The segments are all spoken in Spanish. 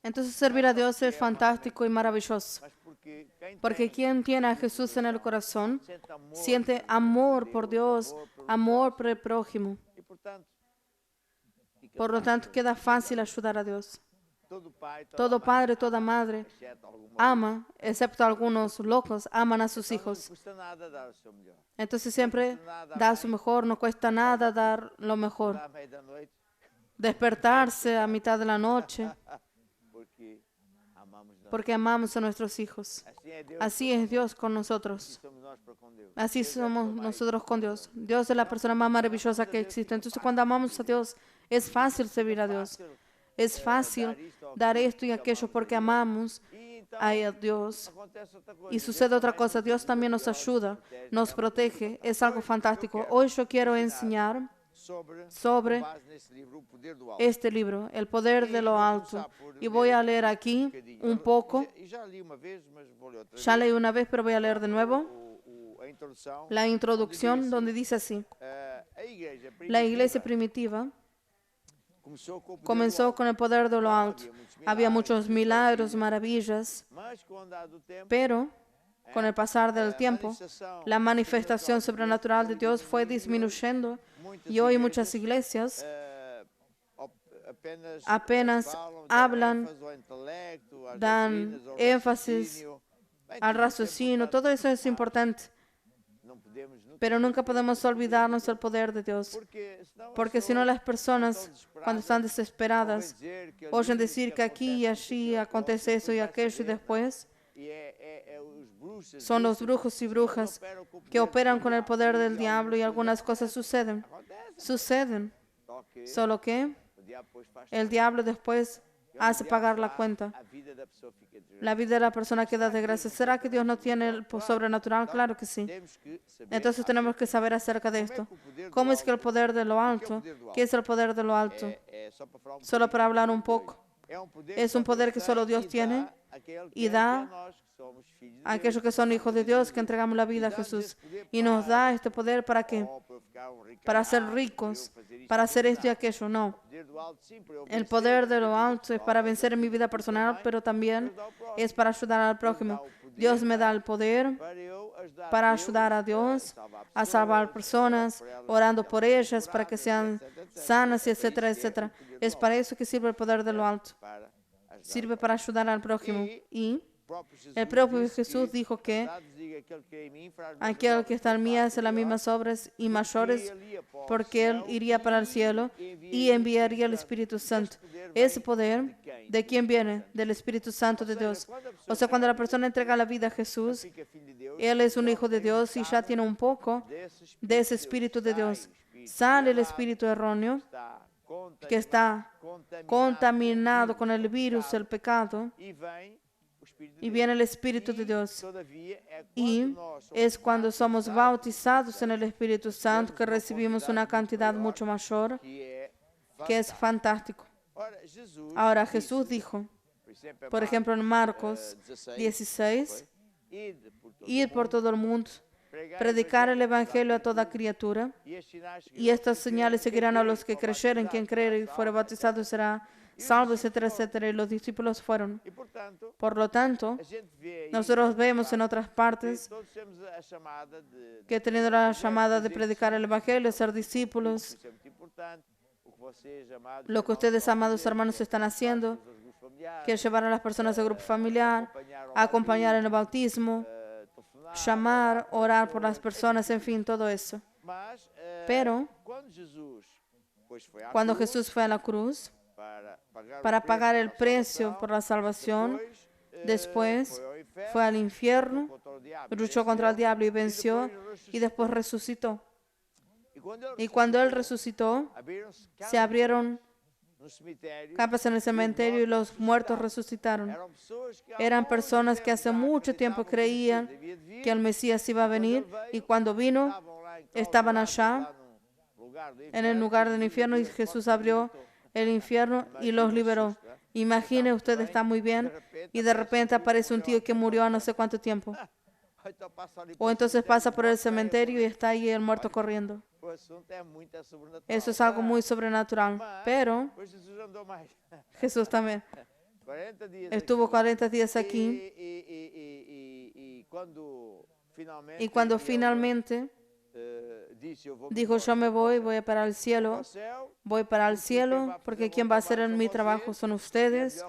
Entonces servir a Dios es fantástico y maravilloso. Porque quien tiene a Jesús en el corazón siente amor por Dios, amor por el prójimo. Por lo tanto, queda fácil ayudar a Dios. Todo padre, toda madre ama, excepto algunos locos, aman a sus hijos. Entonces siempre da su mejor, no cuesta nada dar lo mejor. Despertarse a mitad de la noche porque amamos a nuestros hijos. Así es Dios con nosotros. Así somos nosotros con Dios. Dios es la persona más maravillosa que existe. Entonces cuando amamos a Dios, es fácil servir a Dios. Es fácil dar esto y aquello porque amamos a Dios. Y sucede otra cosa, Dios también nos ayuda, nos protege. Es algo fantástico. Hoy yo quiero enseñar sobre este libro, El Poder de lo Alto. Y voy a leer aquí un poco. Ya leí una vez, pero voy a leer de nuevo la introducción donde dice así. La iglesia primitiva comenzó con el poder de lo alto. Había muchos milagros, maravillas, pero con el pasar del tiempo, la manifestación sobrenatural de Dios fue disminuyendo y hoy muchas iglesias apenas hablan, dan énfasis al raciocinio. Todo eso es importante, pero nunca podemos olvidarnos del poder de Dios. Porque si no, las personas, cuando están desesperadas, oyen decir que aquí y allí acontece eso y aquello y después son los brujos y brujas que operan con el poder del diablo y algunas cosas suceden. Solo que el diablo después hace pagar la cuenta. La vida de la persona queda de gracia. ¿Será que Dios no tiene el sobrenatural? Claro que sí. Entonces tenemos que saber acerca de esto. ¿Cómo es que el poder de lo alto? ¿Qué es el poder de lo alto? Solo para hablar un poco. Es un poder que solo Dios tiene y da a aquellos que son hijos de Dios, que entregamos la vida a Jesús. Y nos da este poder ¿para qué? Para ser ricos, para hacer esto y aquello. No. El poder de lo alto es para vencer en mi vida personal, pero también es para ayudar al prójimo. Dios me da el poder para ayudar a Dios, a salvar personas, orando por ellas para que sean sanas, etcétera, etcétera. Es para eso que sirve el poder de lo alto. Sirve para ayudar al prójimo. Y el propio Jesús dijo que aquel que está en mí hace las mismas obras y mayores, porque Él iría para el cielo y enviaría el Espíritu Santo. Ese poder, ¿de quién viene? Del Espíritu Santo de Dios. O sea, cuando la persona entrega la vida a Jesús, Él es un hijo de Dios y ya tiene un poco de ese Espíritu de Dios. Sale el espíritu erróneo que está contaminado con el virus, el pecado, y viene el Espíritu de Dios. Y es cuando somos bautizados en el Espíritu Santo que recibimos una cantidad mucho mayor, que es fantástico. Ahora Jesús dijo, por ejemplo en Marcos 16, ir por todo el mundo, predicar el Evangelio a toda criatura, y estas señales seguirán a los que creyeren. Quien creyere y fuere bautizado será salvo, etcétera, etcétera. Y los discípulos fueron. Por lo tanto, nosotros vemos en otras partes que teniendo la llamada de predicar el Evangelio, ser discípulos, lo que ustedes, amados hermanos, están haciendo, que es llevar a las personas al grupo familiar, acompañar en el bautismo, llamar, orar por las personas, en fin, todo eso. Pero cuando Jesús fue a la cruz para pagar el precio por la salvación, después fue al infierno, luchó contra el diablo y venció, y después resucitó. Y cuando Él resucitó, se abrieron capas en el cementerio y los muertos resucitaron. Eran personas que hace mucho tiempo creían que el Mesías iba a venir, y cuando vino, estaban allá en el lugar del infierno, y Jesús abrió el infierno y los liberó. Imagine, usted está muy bien y de repente aparece un tío que murió a no sé cuánto tiempo. O entonces pasa por el cementerio y está ahí el muerto corriendo. Eso es algo muy sobrenatural. Pero Jesús también. Estuvo 40 días aquí. Y cuando finalmente dijo, yo me voy para el cielo, porque quien va a hacer mi trabajo son ustedes,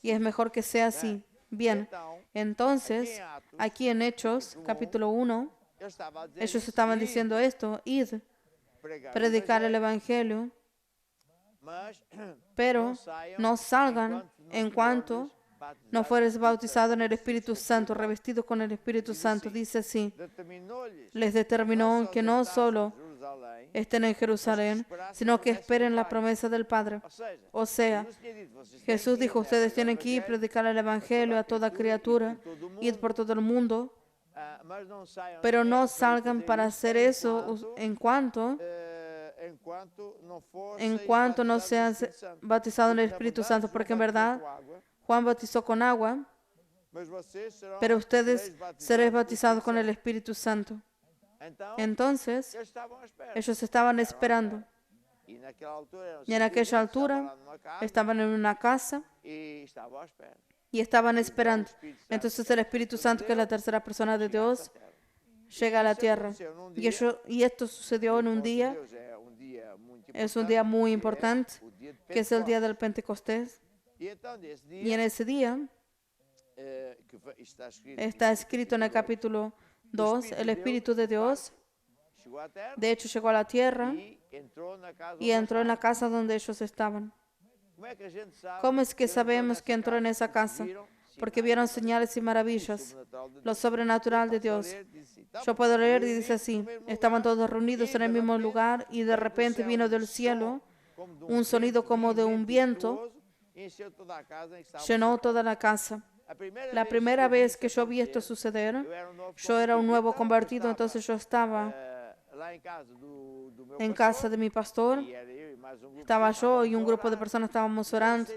y es mejor que sea así. Bien, entonces, aquí en Hechos, capítulo 1, ellos estaban diciendo esto: id, predicar el Evangelio, pero no salgan en cuanto no fueres bautizado en el Espíritu Santo, revestido con el Espíritu Santo. Dice así: les determinó que no solo estén en Jerusalén, sino que esperen la promesa del Padre. O sea, Jesús dijo, ustedes tienen que ir a predicar el Evangelio a toda criatura, ir por todo el mundo, pero no salgan para hacer eso en cuanto no sean bautizados en el Espíritu Santo, porque en verdad Juan bautizó con agua, pero ustedes seréis bautizados con el Espíritu Santo. Entonces, ellos estaban esperando. Y en aquella altura estaban en una casa y estaban esperando. Entonces el Espíritu Santo, que es la tercera persona de Dios, llega a la tierra. Y esto sucedió en un día. Es un día muy importante, que es el día del Pentecostés. Y en ese día está escrito en el capítulo 2, el Espíritu de Dios, de hecho, llegó a la tierra y entró en la casa donde ellos estaban. ¿Cómo es que sabemos que entró en esa casa? Porque vieron señales y maravillas, lo sobrenatural de Dios. Yo puedo leer y dice así: estaban todos reunidos en el mismo lugar y de repente vino del cielo un sonido como de un viento, llenó toda la casa. La primera vez que yo vi esto suceder, yo era un nuevo convertido, entonces yo estaba en casa de mi pastor, estaba yo y un grupo de personas estábamos orando,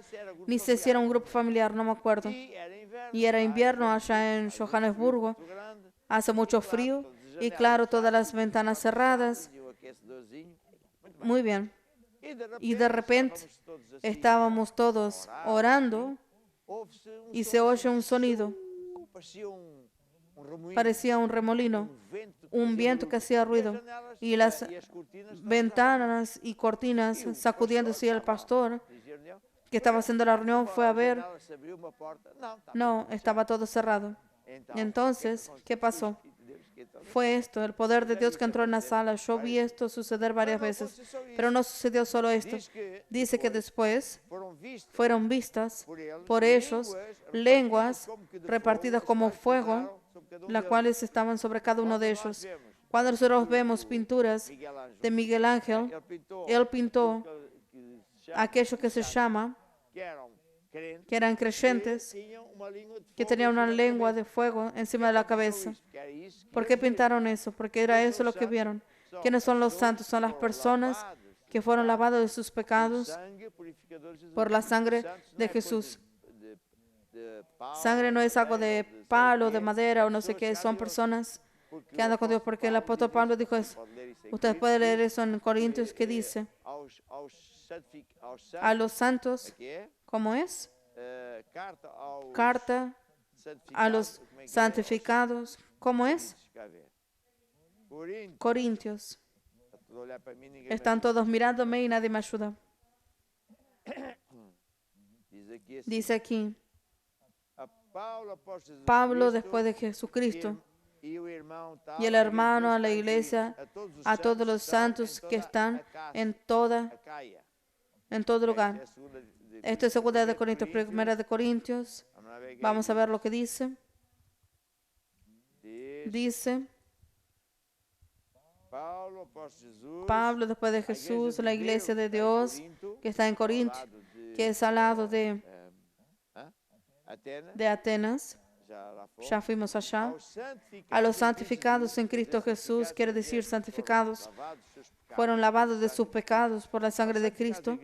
ni sé si era un grupo familiar, no me acuerdo, y era invierno allá en Johannesburgo, hace mucho frío y claro, todas las ventanas cerradas. Muy bien, y de repente estábamos todos orando y se oye un sonido, parecía un remolino, un viento que hacía ruido y las ventanas y cortinas sacudiéndose. Y el pastor que estaba haciendo la reunión fue a ver. No, estaba todo cerrado. Entonces, ¿qué pasó? Fue esto, el poder de Dios que entró en la sala. Yo vi esto suceder varias veces, pero no sucedió solo esto. Dice que después fueron vistas por ellos lenguas repartidas como fuego, las cuales estaban sobre cada uno de ellos. Cuando nosotros vemos pinturas de Miguel Ángel, él pintó aquello que se llama, que eran creyentes, que tenían una lengua de fuego encima de la cabeza. ¿Por qué pintaron eso? Porque era eso lo que vieron. ¿Quiénes son los santos? Son las personas que fueron lavadas de sus pecados por la sangre de Jesús. Sangre no es algo de palo, de madera o no sé qué, son personas que andan con Dios, porque el apóstol Pablo dijo eso. Ustedes pueden leer eso en Corintios, que dice: a los santos, ¿cómo es? Carta a los santificados, ¿cómo es? Corintios. Están todos mirándome y nadie me ayuda. Dice aquí: Pablo después de Jesucristo, y el hermano a la iglesia, a todos los santos que están en todo lugar. Esto es 2 de Corintios, 1 de Corintios. Vamos a ver lo que dice. Dice: Pablo después de Jesús, la iglesia de Dios que está en Corinto, que es al lado de Atenas. Ya fuimos allá. A los santificados en Cristo Jesús, quiere decir santificados, fueron lavados de sus pecados por la sangre de Cristo,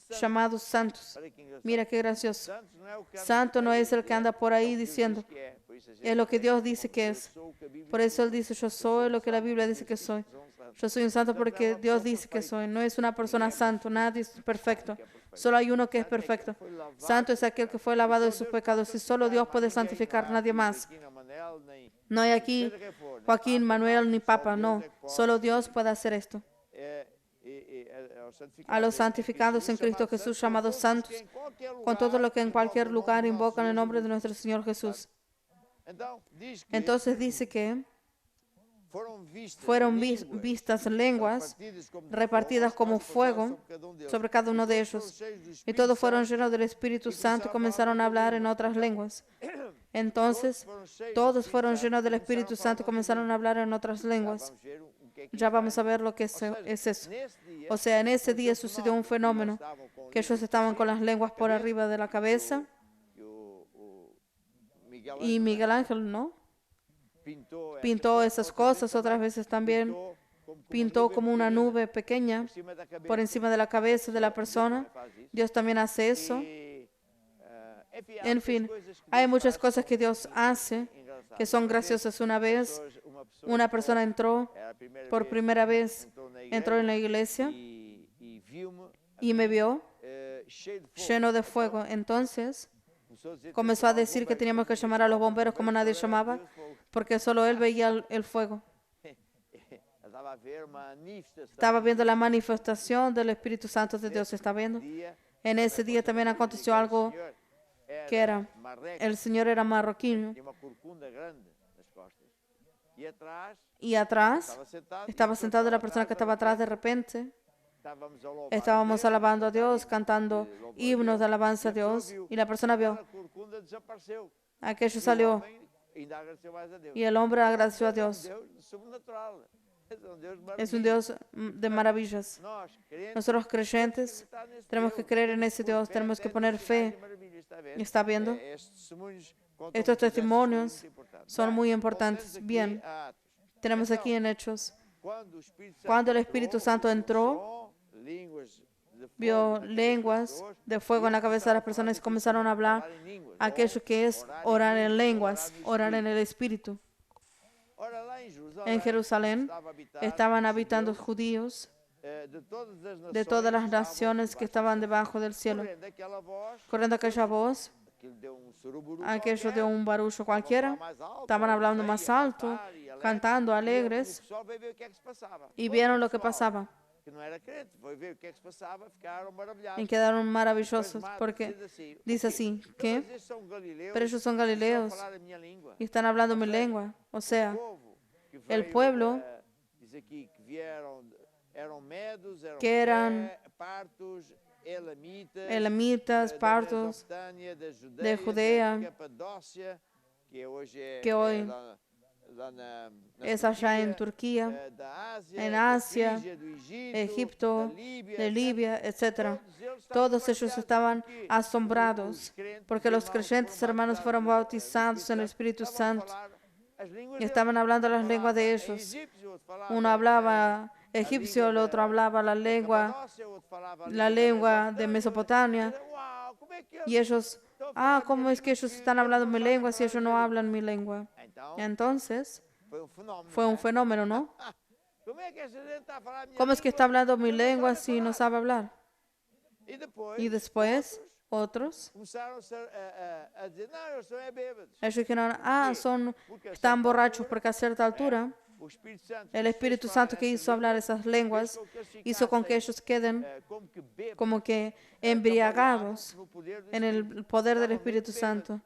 llamados santos. Mira qué gracioso. Santo no es el que anda por ahí diciendo, es lo que Dios dice que es. Por eso Él dice: yo soy lo que la Biblia dice que soy. Yo soy un santo porque Dios dice que soy. No es una persona santa, nadie es perfecto. Solo hay uno que es perfecto. Santo es aquel que fue lavado de sus pecados y solo Dios puede santificar, nadie más. No hay aquí Joaquín, Manuel ni Papa, no. Solo Dios puede hacer esto. A los santificados en Cristo Jesús, llamados santos, con todo lo que en cualquier lugar invocan el nombre de nuestro Señor Jesús. Entonces dice que fueron vistas lenguas repartidas como fuego sobre cada uno de ellos. Y todos fueron llenos del Espíritu Santo y comenzaron a hablar en otras lenguas. Entonces, todos fueron llenos del Espíritu Santo y comenzaron a hablar en otras lenguas. Ya vamos a ver lo que es eso. O sea, en ese día sucedió un fenómeno, que ellos estaban con las lenguas por arriba de la cabeza. Y Miguel Ángel, ¿no? Pintó esas cosas, otras veces también pintó como una nube pequeña por encima de la cabeza de la persona. Dios también hace eso. En fin, hay muchas cosas que Dios hace que son graciosas. Una vez, una persona entró por primera vez, entró en la iglesia y me vio lleno de fuego. Entonces comenzó a decir que teníamos que llamar a los bomberos como nadie llamaba, porque solo él veía el fuego. Estaba viendo la manifestación del Espíritu Santo de Dios. ¿Está viendo? En ese día también aconteció algo que era, el Señor era marroquino y atrás estaba sentada la persona que estaba atrás. De repente estábamos alabando a Dios, cantando himnos de alabanza a Dios, y la persona vio, aquello salió, y el hombre agradeció a Dios. Es un Dios de maravillas. Nosotros creyentes tenemos que creer en ese Dios, tenemos que poner fe. ¿Está viendo? Estos testimonios son muy importantes. Bien, tenemos aquí en Hechos, cuando el Espíritu Santo entró, vio lenguas de fuego en la cabeza de las personas y comenzaron a hablar aquello que es orar en lenguas, orar en el Espíritu. En Jerusalén estaban habitando judíos de todas las naciones que estaban debajo del cielo. Corriendo aquella voz, aquello de un barullo cualquiera, estaban hablando más alto, cantando alegres, y vieron lo que pasaba. Y quedaron maravillosos, porque dice así, ¿qué? Pero ellos son galileos y están hablando mi lengua. O sea, el pueblo que eran elamitas, partos de Judea, que hoy es allá en Turquía, en Asia, Egipto, de Libia, etc. Todos ellos estaban asombrados porque los creyentes hermanos fueron bautizados en el Espíritu Santo y estaban hablando las lenguas de ellos. Uno hablaba egipcio, el otro hablaba la lengua de Mesopotamia, y ellos, ¿cómo es que ellos están hablando mi lengua si ellos no hablan mi lengua? Entonces, fue un fenómeno, ¿no? ¿Cómo es que está hablando mi lengua si no sabe hablar? Y después, otros, ellos dijeron, están borrachos, porque a cierta altura, el Espíritu Santo que hizo hablar esas lenguas hizo con que ellos queden como que embriagados en el poder del Espíritu Santo.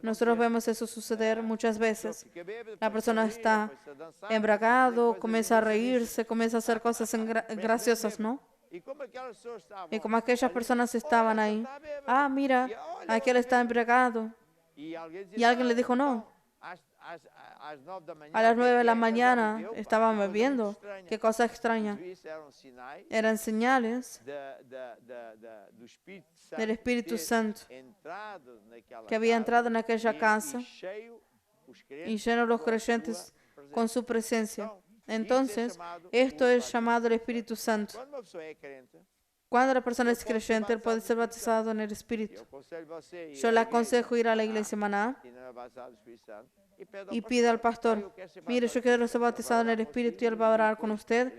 Nosotros vemos eso suceder muchas veces. La persona está embriagado, comienza a reírse, comienza a hacer cosas graciosas, ¿no? Y como aquellas personas estaban ahí, mira, aquel está embriagado. Y alguien le dijo, no. A las 9 de la mañana estaban bebiendo. Qué cosa extraña. Eran señales del Espíritu Santo que había entrado en aquella casa y lleno los creyentes con su presencia. Entonces, esto es llamado el Espíritu Santo. Cuando la persona es creyente, él puede ser bautizado en el Espíritu. Yo le aconsejo ir a la iglesia Maná y pide al pastor, mire, yo quiero ser bautizado en el Espíritu, y él va a orar con usted,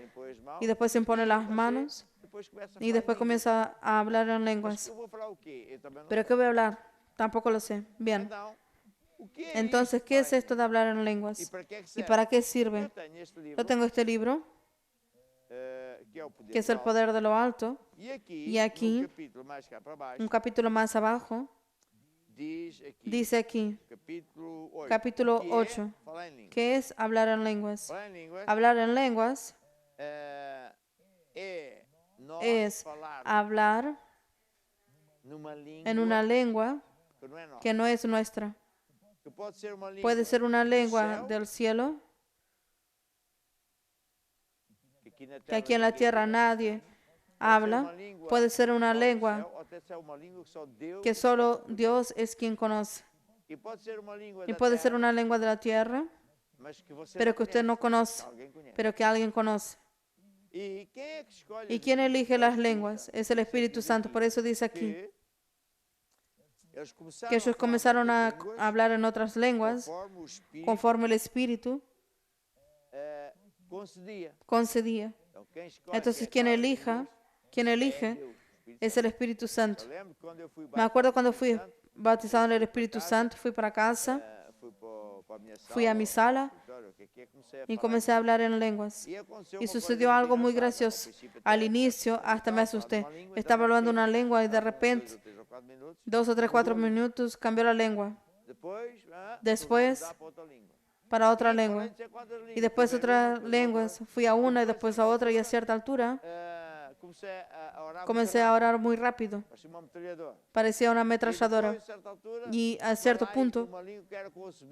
y después se impone las manos, y después comienza a hablar en lenguas. ¿Pero qué voy a hablar? Tampoco lo sé. Bien. Entonces, ¿qué es esto de hablar en lenguas? ¿Y para qué sirve? Yo tengo este libro, que es El Poder de lo Alto, y aquí, un capítulo más abajo, dice aquí, capítulo 8, ¿qué es hablar en lenguas? Hablar en lenguas es hablar en una lengua que no es nuestra. Puede ser una lengua del cielo, que aquí en la tierra nadie habla. Puede ser una lengua que solo Dios es quien conoce. Y puede ser una lengua de la tierra, pero que usted no conoce, pero que alguien conoce. ¿Y quién elige las lenguas? Es el Espíritu Santo. Por eso dice aquí que ellos comenzaron a hablar en otras lenguas conforme el Espíritu concedía. Entonces, quien elige es el Espíritu Santo. Me acuerdo cuando fui bautizado en el Espíritu Santo, fui para casa, fui a mi sala y comencé a hablar en lenguas. Y sucedió algo muy gracioso. Al inicio hasta me asusté. Estaba hablando una lengua y de repente, 2 o 3, 4 minutos, cambió la lengua. Después, para otra lengua. Y después otras lenguas. Fui a una y después a otra y a cierta altura comencé a orar muy rápido. Parecía una ametralladora. Y a cierto punto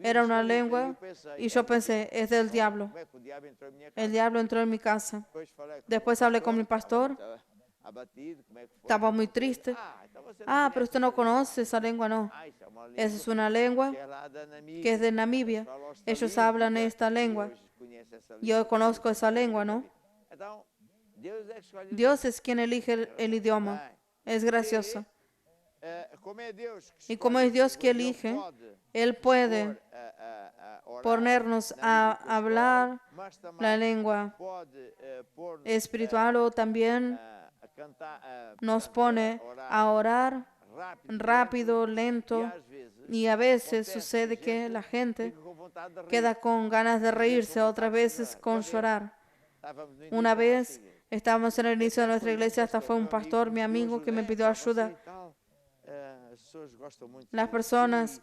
era una lengua y yo pensé, es del diablo. El diablo entró en mi casa. Después hablé con mi pastor. Estaba muy triste. Pero usted no conoce esa lengua, no. Esa es una lengua que es de Namibia. Ellos hablan esta lengua. Yo conozco esa lengua, ¿no? Dios es quien elige el idioma. Es gracioso. Y como es Dios que elige, Él puede ponernos a hablar la lengua espiritual o también nos pone a orar rápido, lento, y a veces sucede que la gente queda con ganas de reírse, otras veces con llorar. Una vez estábamos en el inicio de nuestra iglesia, hasta fue un pastor, mi amigo, que me pidió ayuda. Las personas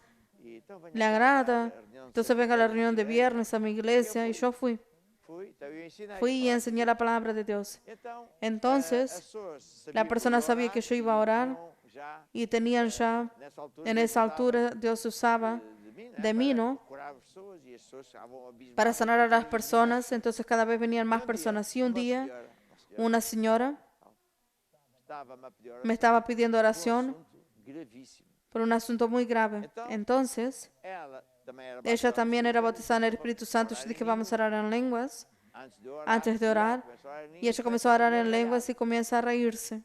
le agrada, entonces venga a la reunión de viernes a mi iglesia y yo fui y enseñé la palabra de Dios. Entonces, la persona sabía que yo iba a orar y tenían ya, en esa altura, Dios usaba de mí, ¿no? Para sanar a las personas, entonces cada vez venían más personas. Y un día, una señora me estaba pidiendo oración por un asunto muy grave. Entonces, ella también era bautizada en el Espíritu Santo. Yo dije, vamos a orar en lenguas antes de orar. Y ella comenzó a orar en lenguas y comienza a reírse.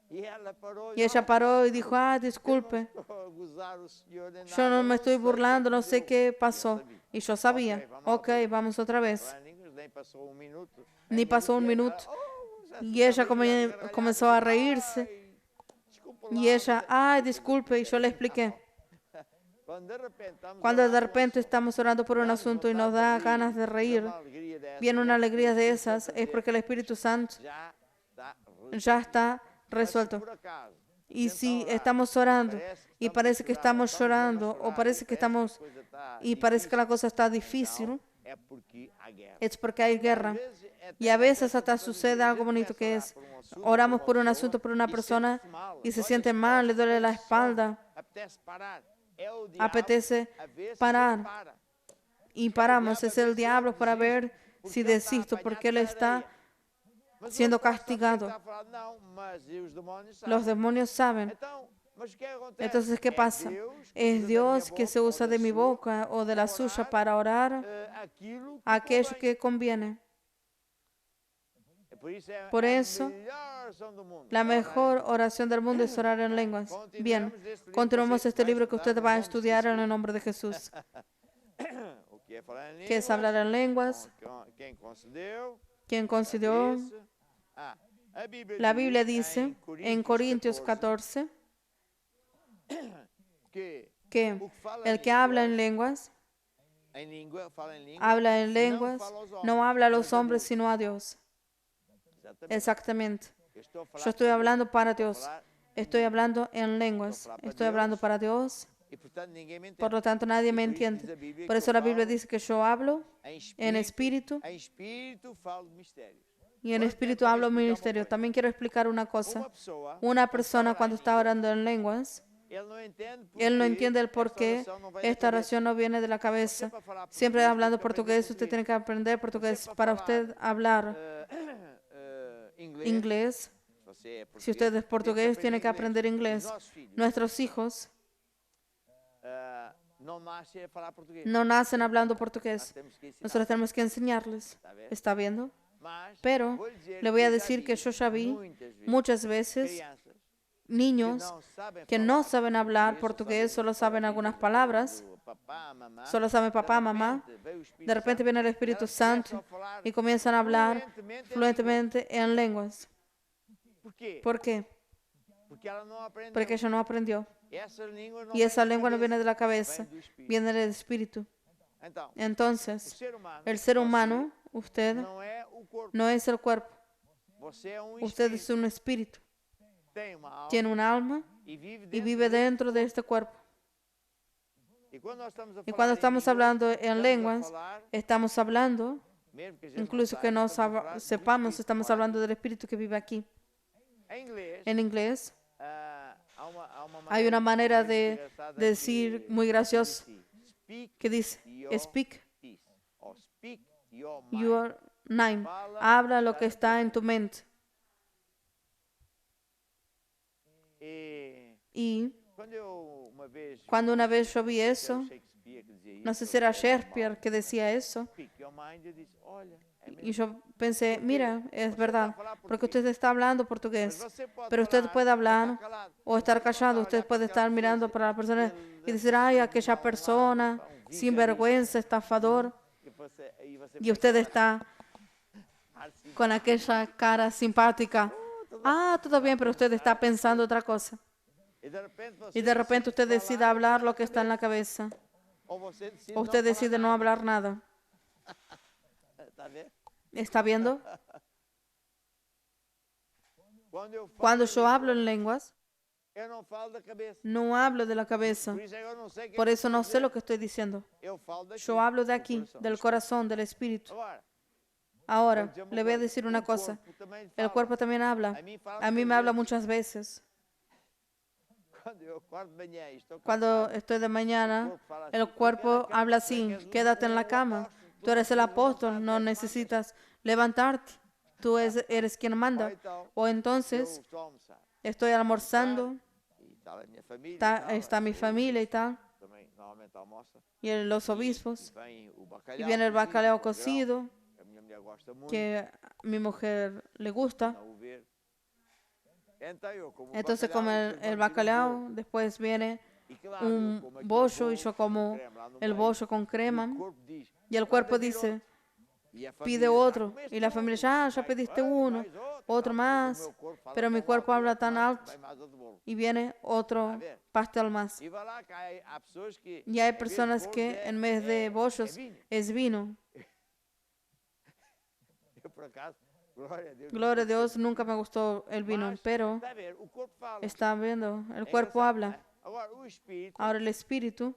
Y ella paró y dijo, disculpe, yo no me estoy burlando, no sé qué pasó. Y yo sabía, ok, vamos otra vez. Ni pasó un minuto. Y ella comenzó a reírse. Y ella, disculpe, y yo le expliqué. Cuando de repente estamos orando por un asunto y nos da ganas de reír, viene una alegría de esas, es porque el Espíritu Santo ya está resuelto. Y si estamos orando y parece que estamos llorando o parece que parece que la cosa está difícil, es porque hay guerra. Y a veces hasta sucede algo bonito, que es, oramos por un asunto, por una persona y se siente mal, le duele la espalda, apetece parar y paramos. Es el diablo para ver si desisto, porque él está siendo castigado. Los demonios saben. Entonces, ¿qué pasa? Es Dios que se usa de mi boca o de la suya para orar aquello que conviene. Por eso, la mejor oración del mundo es orar en lenguas. Bien, continuamos este libro que usted va a estudiar en el nombre de Jesús. ¿Qué es hablar en lenguas? ¿Quién concedió? La Biblia dice en Corintios 14 que el que habla en lenguas, no habla a los hombres sino a Dios. Exactamente. Yo estoy hablando para Dios. Estoy hablando en lenguas. Estoy hablando para Dios. Por lo tanto, nadie me entiende. Por eso la Biblia dice que yo hablo en espíritu y en espíritu hablo ministerio. También quiero explicar una cosa. Una persona cuando está orando en lenguas, él no entiende el por qué esta oración no viene de la cabeza. Siempre hablando portugués, usted tiene que aprender portugués. Para usted hablar inglés, si usted es portugués, tiene que aprender inglés. Nuestros hijos no nacen hablando portugués. Nosotros tenemos que enseñarles. ¿Está viendo? Pero le voy a decir que yo ya vi muchas veces niños que no saben hablar portugués, solo saben algunas palabras, solo saben papá, mamá. De repente viene el Espíritu Santo y comienzan a hablar fluentemente en lenguas. ¿Por qué? Porque ella no aprendió. Y esa lengua no viene de la cabeza, viene del Espíritu. Entonces, el ser humano, usted, no es el cuerpo. Usted es un espíritu. Tiene un alma y vive dentro de este cuerpo. Y cuando estamos hablando en lenguas, estamos hablando, incluso que no sepamos, estamos hablando del espíritu que vive aquí. En inglés hay una manera de decir muy graciosa que dice, speak your name. Habla lo que está en tu mente. Y cuando una vez yo vi eso, no sé si era Shakespeare que decía eso, y yo pensé, mira, es verdad, porque usted está hablando portugués, pero usted puede hablar o estar callado, usted puede estar mirando para la persona y decir, ay, aquella persona, sinvergüenza, estafador, y usted está con aquella cara simpática. Ah, todo bien, pero usted está pensando otra cosa. Y de repente usted decide hablar lo que está en la cabeza. O usted decide no hablar nada. ¿Está viendo? Cuando yo hablo en lenguas, no hablo de la cabeza. Por eso no sé lo que estoy diciendo. Yo hablo de aquí, del corazón, del espíritu. Ahora, le voy a decir una cosa. El cuerpo también habla. A mí me habla muchas veces. Cuando estoy de mañana, el cuerpo habla así, quédate en la cama. Tú eres el apóstol, no necesitas levantarte. Tú eres quien manda. O entonces, estoy almorzando, está mi familia y tal, y los obispos, y viene el bacalao cocido, que a mi mujer le gusta. Entonces come el bacalao, después viene un bollo y yo como el bollo con crema. Y el cuerpo dice, pide otro. Y la familia, ya pediste uno, otro más. Pero mi cuerpo habla tan alto y viene otro pastel más. Y hay personas que en vez de bollos es vino. Gloria a Dios, nunca me gustó el vino, pero está viendo, el cuerpo habla. Ahora el espíritu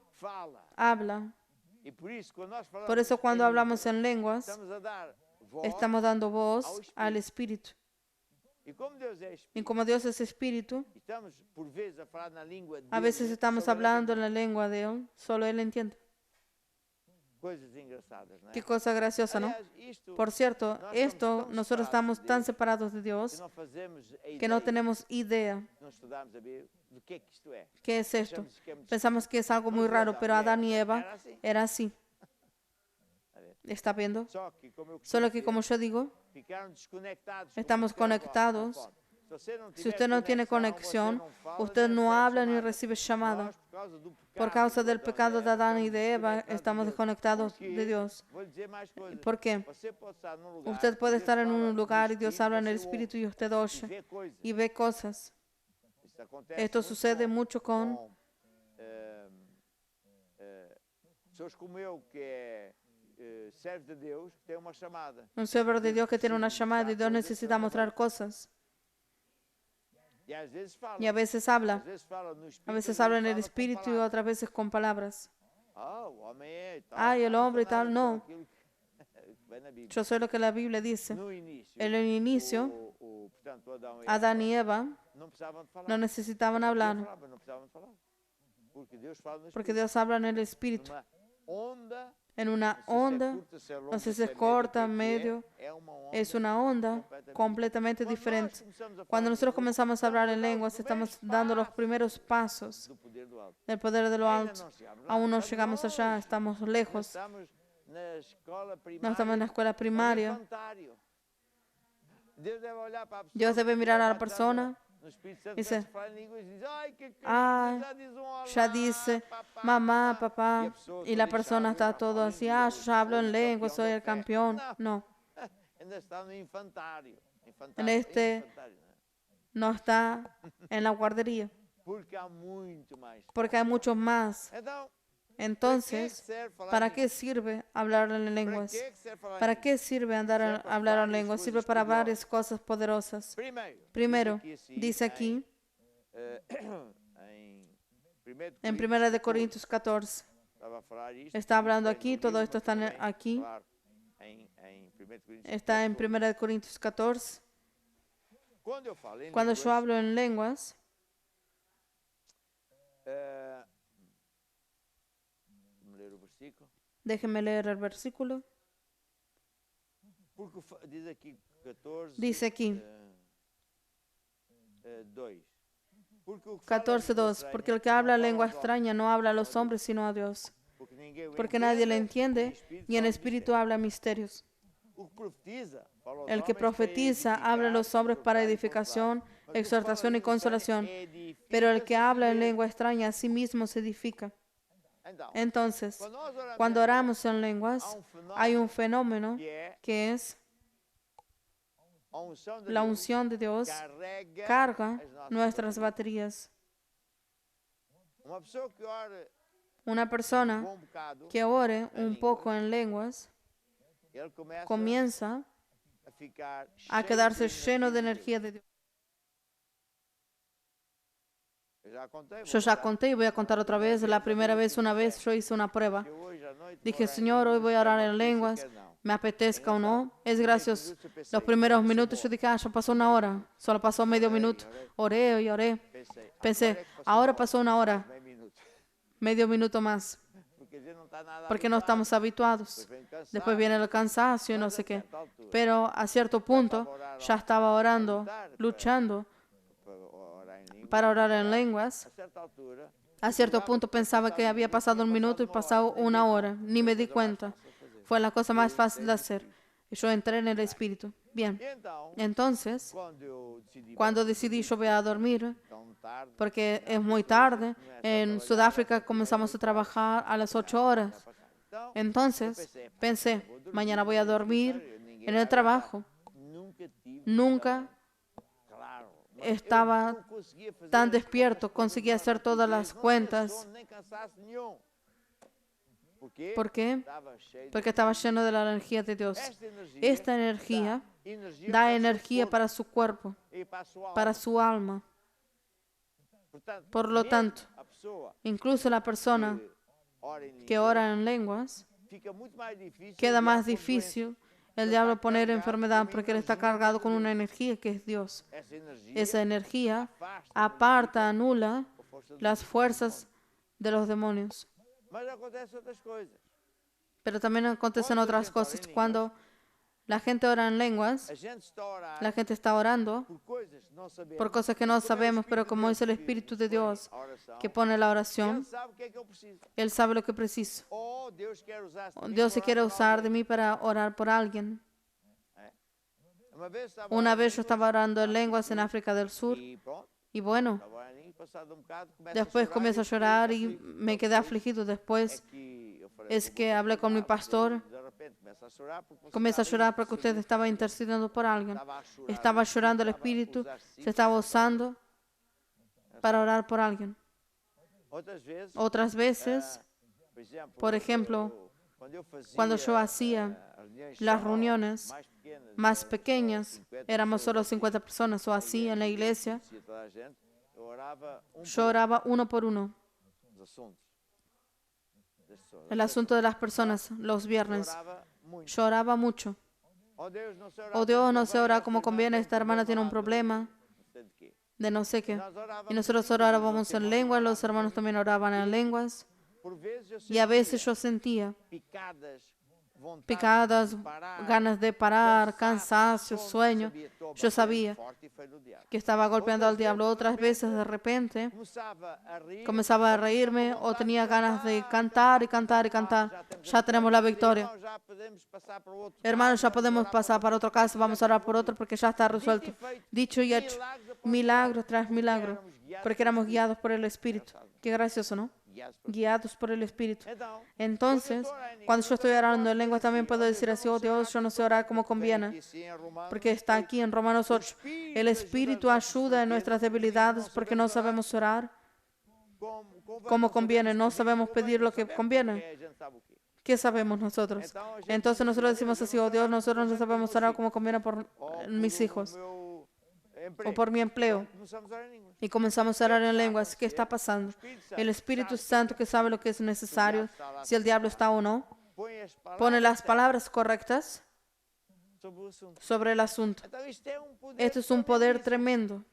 habla. Por eso cuando hablamos en lenguas, estamos dando voz al espíritu. Y como Dios es espíritu, a veces estamos hablando en la lengua de Él, solo Él entiende. Qué cosa graciosa, ¿no? Por cierto, nosotros estamos tan separados de Dios que no tenemos idea qué es esto. Pensamos que es algo muy raro, pero Adán y Eva era así. ¿Está viendo? Solo que como yo digo, estamos conectados Si usted no tiene conexión, usted no habla ni recibe llamada. Por causa del pecado de Adán y de Eva, estamos desconectados de Dios. ¿Por qué? Usted puede estar en un lugar y Dios habla en el Espíritu y usted oye y ve cosas. Esto sucede mucho con un siervo de Dios que tiene una llamada y Dios necesita mostrar cosas. Y a veces habla. A veces habla en el Espíritu y otras veces con palabras. Ay, el hombre y tal, no. Yo soy lo que la Biblia dice. En el inicio, Adán y Eva no necesitaban hablar. Porque Dios habla en el Espíritu. En una onda, no sé si es corta, medio, es una onda completamente diferente. Cuando nosotros comenzamos a hablar en lenguas, estamos dando los primeros pasos del poder de lo alto. Aún no llegamos allá, estamos lejos. No estamos en la escuela primaria. Dios debe mirar a la persona y dice, ah, ya dice, mamá, papá, y la persona está todo así, yo ya hablo en lengua, soy el campeón. No. En no está en la guardería, porque hay muchos más. Entonces, ¿para qué sirve hablar en lenguas? ¿Para qué sirve hablar en lenguas? Sirve para varias cosas poderosas. Primero, dice aquí, en 1 Corintios 14, está hablando aquí, todo esto está aquí, está en 1 Corintios 14. Cuando yo hablo en lenguas, déjenme leer el versículo. Dice aquí, 14:2, porque el que habla lengua extraña no habla a los hombres sino a Dios, porque nadie le entiende y en espíritu habla misterios. El que profetiza habla a los hombres para edificación, exhortación y consolación, pero el que habla en lengua extraña a sí mismo se edifica. Entonces, cuando oramos en lenguas, hay un fenómeno que es la unción de Dios carga nuestras baterías. Una persona que ore un poco en lenguas comienza a quedarse lleno de energía de Dios. Yo ya conté y voy a contar otra vez. La primera vez, una vez, yo hice una prueba. Dije, Señor, hoy voy a orar en lenguas, me apetezca o no. Es gracioso. Los primeros minutos yo dije, ya pasó una hora. Solo pasó medio minuto. Oré y oré. Pensé, ahora pasó una hora. Medio minuto más. Porque no estamos habituados. Después viene el cansancio y no sé qué. Pero a cierto punto ya estaba orando, luchando para orar en lenguas. A cierto punto pensaba que había pasado un minuto y pasado una hora. Ni me di cuenta. Fue la cosa más fácil de hacer. Yo entré en el Espíritu. Bien. Entonces, cuando decidí yo voy a dormir, porque es muy tarde, en Sudáfrica comenzamos a trabajar a las 8 horas. Entonces, pensé, mañana voy a dormir en el trabajo. Nunca estaba tan despierto, conseguí hacer todas las cuentas. ¿Por qué? Porque estaba lleno de la energía de Dios. Esta energía da energía para su cuerpo, para su alma. Por lo tanto, incluso la persona que ora en lenguas, queda más difícil el diablo poner enfermedad porque él está cargado con una energía que es Dios. Esa energía aparta, anula las fuerzas de los demonios. Pero también acontecen otras cosas. Cuando la gente ora en lenguas, la gente está orando por cosas que no sabemos, pero como es el Espíritu de Dios que pone la oración, Él sabe lo que preciso. Dios se quiere usar de mí para orar por alguien. Una vez yo estaba orando en lenguas en África del Sur y bueno, después comienzo a llorar y me quedé afligido. Después es que hablé con mi pastor. Comienza a llorar porque usted estaba intercediendo por alguien. Estaba llorando, el Espíritu se estaba usando para orar por alguien. Otras veces, por ejemplo, cuando yo hacía las reuniones más pequeñas, éramos solo 50 personas o así en la iglesia, yo oraba uno por uno. El asunto de las personas los viernes. Yo oraba mucho. Oh Dios, no se ora como conviene, esta hermana tiene un problema de no sé qué. Y nosotros orábamos en lenguas, los hermanos también oraban en lenguas. Y a veces yo sentía picadas, ganas de parar, cansancio, sueño. Yo sabía que estaba golpeando al diablo. Otras veces de repente comenzaba a reírme o tenía ganas de cantar y cantar y cantar. Ya tenemos la victoria. Hermanos, ya podemos pasar para otro caso. Vamos a orar por otro porque ya está resuelto. Dicho y hecho. Milagro tras milagro. Porque éramos guiados por el Espíritu. Qué gracioso, ¿no? Guiados por el Espíritu. Entonces, cuando yo estoy orando en lenguas, también puedo decir así: oh Dios, yo no sé orar como conviene. Porque está aquí en Romanos 8. El Espíritu ayuda en nuestras debilidades porque no sabemos orar como conviene. No sabemos pedir lo que conviene. ¿Qué sabemos nosotros? Entonces nosotros decimos así: oh Dios, nosotros no sabemos orar como conviene por mis hijos o por mi empleo. Y comenzamos a orar en lenguas. ¿Qué está pasando? El Espíritu Santo, que sabe lo que es necesario, si el diablo está o no, pone las palabras correctas sobre el asunto. Esto es un poder tremendo.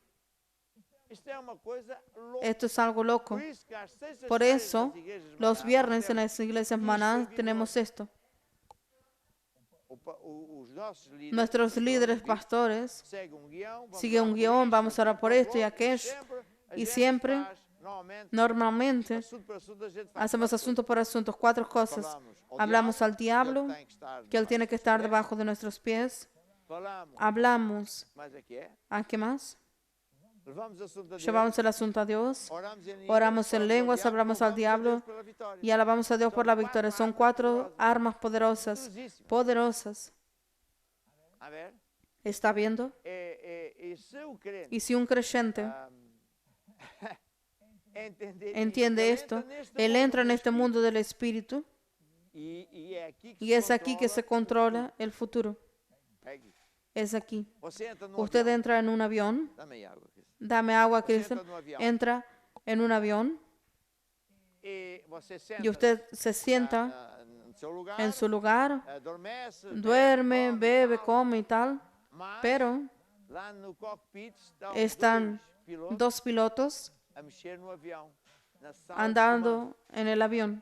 Esto es algo loco. Por eso, los viernes en las iglesias Maná tenemos esto. Nuestros líderes pastores siguen un guión, vamos a orar por esto y aquello. Y siempre, normalmente, hacemos asunto por asunto. 4 cosas. Hablamos al diablo, que él tiene que estar debajo de nuestros pies. Hablamos. ¿A qué más? Llevamos el asunto a Dios. Oramos en lenguas, hablamos al diablo y alabamos a Dios por la victoria. Son 4 armas poderosas. Poderosas. ¿Está viendo? Y si un creyente entiende esto, él entra en este mundo del Espíritu y es aquí que se controla el futuro. Es aquí. Usted entra en un avión. Dame agua, Cristian. Entra en un avión y usted se sienta en su lugar, duerme, bebe, come y tal, pero están 2 pilotos andando en el avión,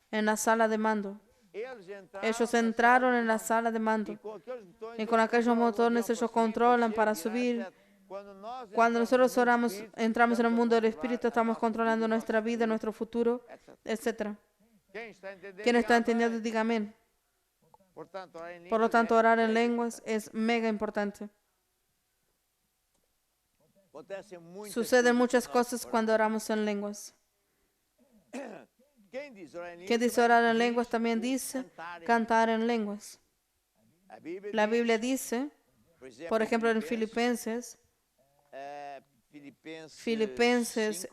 en la sala de mando. Ellos entraron en la sala de mando y con aquellos motores ellos controlan para subir. Cuando nosotros oramos, entramos en el mundo del Espíritu, estamos controlando nuestra vida, nuestro futuro, etc. ¿Quién está entendiendo? Diga amén. Por lo tanto, orar en lenguas es mega importante. Suceden muchas cosas cuando oramos en lenguas. ¿Qué dice orar en lenguas? También dice cantar en lenguas. La Biblia dice, por ejemplo, en Filipenses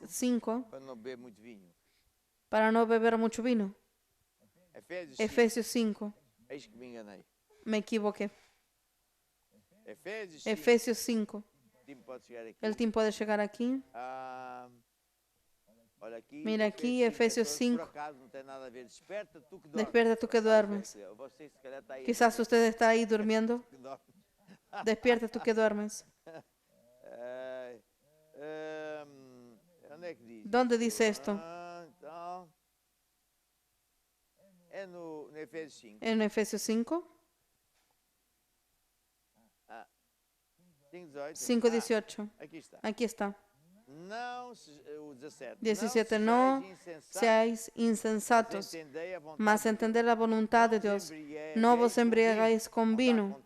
5, para no beber mucho vino. Efesios 5. Me equivoqué. Efesios 5. El tiempo puede llegar aquí. Mira aquí, Efesios 5. Despierta tú que duermes. Quizás usted está ahí durmiendo. Despierta tú que duermes. ¿Dónde dice esto? En Efesios 5. 5:18. Aquí está. 17. No seáis insensatos, mas entended la voluntad de Dios. No vos embriagáis con vino,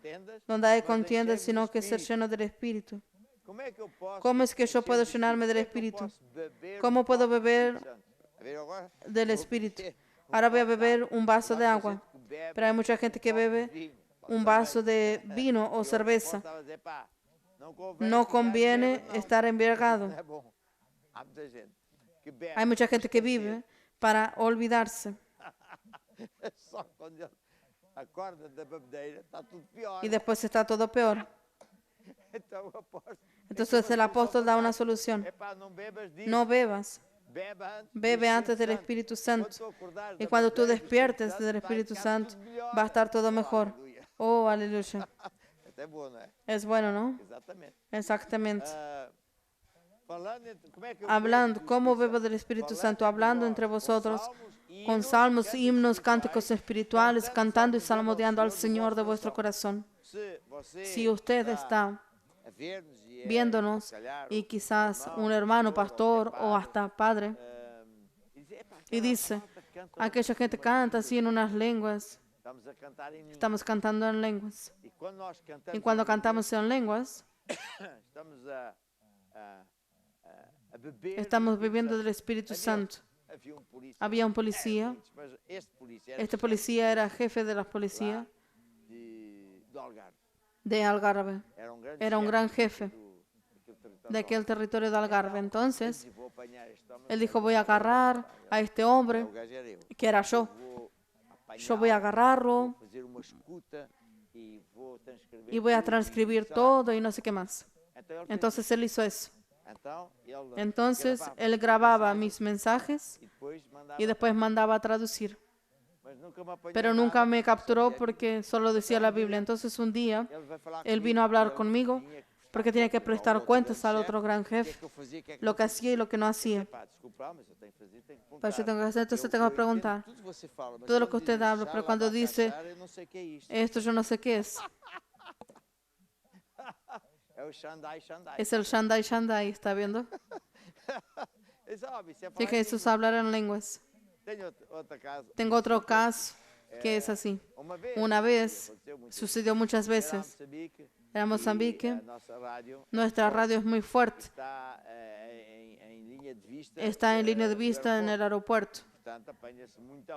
donde hay contiendas, sino que ser llenos del Espíritu. ¿Cómo es que yo puedo llenarme del Espíritu? ¿Cómo puedo beber del Espíritu? Ahora voy a beber un vaso de agua, pero hay mucha gente que bebe un vaso de vino o cerveza. No conviene estar embriagado. Hay mucha gente que vive para olvidarse. Y después está todo peor. Entonces el apóstol da una solución. No bebas. Bebe antes del Espíritu Santo. Y cuando tú despiertes del Espíritu Santo, va a estar todo mejor. Oh, aleluya. Es bueno, ¿no? Exactamente. Hablando, ¿cómo bebo del Espíritu Santo? Hablando entre vosotros con salmos, himnos, cánticos espirituales, cantando y salmodiando al Señor de vuestro corazón. Si usted está viéndonos y quizás un hermano, pastor o hasta padre, y dice, aquella gente canta así en unas lenguas, estamos cantando en lenguas. Y cuando cantamos en lenguas, estamos viviendo del Espíritu Santo. Había un policía. Este policía era jefe de la policía de Algarve. Era un gran jefe de aquel territorio de Algarve. Entonces, él dijo, voy a agarrar a este hombre, que era yo. Yo voy a agarrarlo y voy a transcribir todo y no sé qué más. Entonces, él hizo eso. Entonces, él grababa mis mensajes y después mandaba a traducir. Pero nunca me capturó porque solo decía la Biblia. Entonces, un día, él vino a hablar conmigo porque tenía que prestar cuentas al otro gran jefe, lo que hacía y lo que no hacía. Pero yo tengo que hacer, entonces tengo que preguntar todo lo que usted habla, pero cuando dice esto yo no sé qué es. Es el Shandai Shandai, ¿está viendo? Sí, que Jesús hablar en lenguas. Tengo otro caso que es así. Una vez, sucedió muchas veces, era Mozambique, nuestra radio es muy fuerte. Está en línea de vista en el aeropuerto.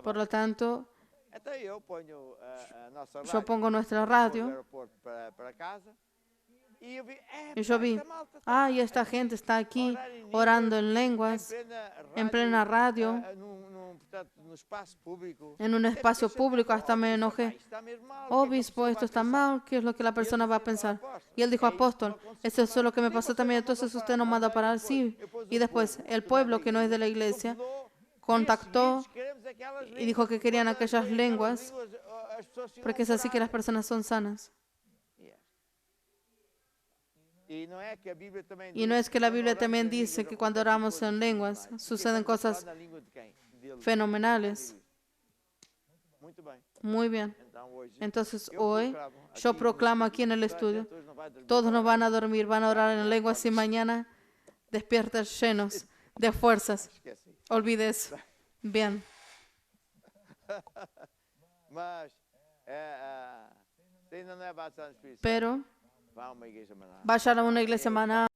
Por lo tanto, yo pongo nuestra radio y yo vi, y esta gente está aquí orando en lenguas, en plena radio, en un espacio público, hasta me enojé. Obispo, esto está mal, ¿qué es lo que la persona va a pensar? Y él dijo, apóstol, eso es lo que me pasó también, entonces usted nos manda a parar, sí. Y después, el pueblo que no es de la iglesia contactó y dijo que querían aquellas lenguas, porque es así que las personas son sanas. Y no es que la Biblia también dice que cuando oramos en lenguas suceden cosas fenomenales. Muy bien. Entonces hoy yo proclamo aquí en el estudio, todos no van a dormir, van a orar en lenguas y mañana despiertan llenos de fuerzas. Olvide eso. Bien. Pero vaya a una iglesia maná.